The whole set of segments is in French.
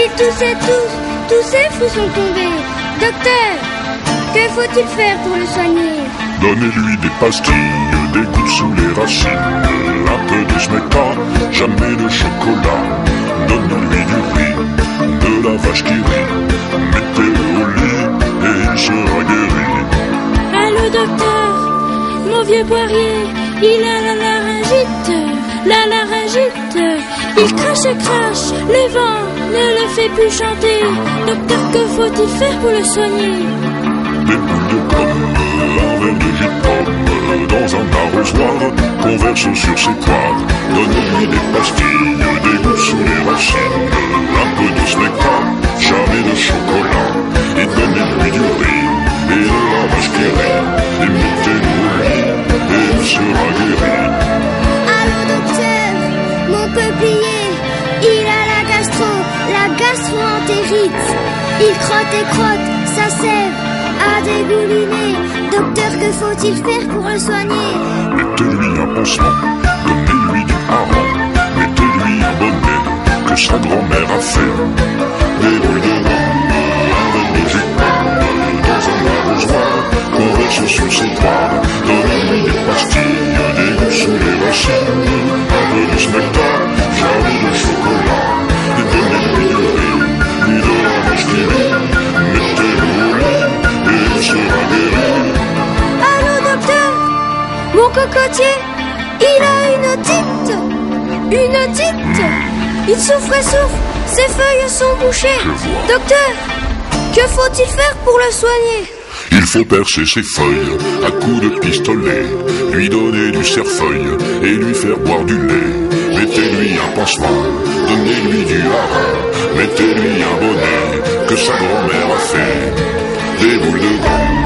Ils toussaient tous ces fous sont tombés. Docteur, que faut-il faire pour le soigner? Donnez-lui des pastilles, des gouttes sous les racines, un peu de smecta, jamais de chocolat. Donnez-lui du riz, de la vache qui rit, mettez-le au lit et il sera guéri. Allô docteur, mon vieux poirier, il a la laryngite, la laryngite. Il crache, le vent ne le fait plus chanter. Docteur, que faut-il faire pour le soigner? Des boules de gomme, un verre de jus de pomme, dans un arrosoir, qu'on verse sur ses poires. Donnez-lui des pastilles, des gouttes sous les racines, un peu de smecta, jamais de chocolat. Et donnez-lui du riz, et de la vache qui rit, et mettez-le au lit, et il sera guéri. Allô docteur, mon peuplier, il a la gastro-entérite. Il crotte, sa sève a dégouliné. Docteur, que faut-il faire pour le soigner? Mettez-lui un pansement, donnez-lui du hareng, mettez-lui un bonnet que sa grand-mère a fait. Des boules de gomme, un verre de jus de pomme, dans un arrosoir, qu'on verse sur ses poires. Donnez-lui des pastilles, des gouttes sous les racines, un peu de smecta, jamais de chocolat. Et donnez-lui du riz, ni de la vache qui rit, mettez-le au lit, et il sera guéri. Allô docteur, mon cocotier, il a une otite. Une otite. Il souffre, ses feuilles sont bouchées. Docteur, que faut-il faire pour le soigner? Il faut percer ses feuilles à coups de pistolet, lui donner du cerfeuil et lui faire boire du lait. Mettez-lui un pansement, donnez-lui du hareng, mettez-lui un bonnet que sa grand-mère a fait. Des boules de gomme,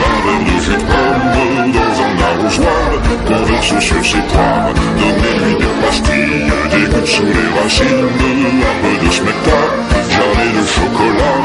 un verre de jus de pomme, dans un arrosoir, qu'on verse sur ses poires. Donnez-lui des pastilles, des gouttes sous les racines, un peu de smecta, jamais de chocolat.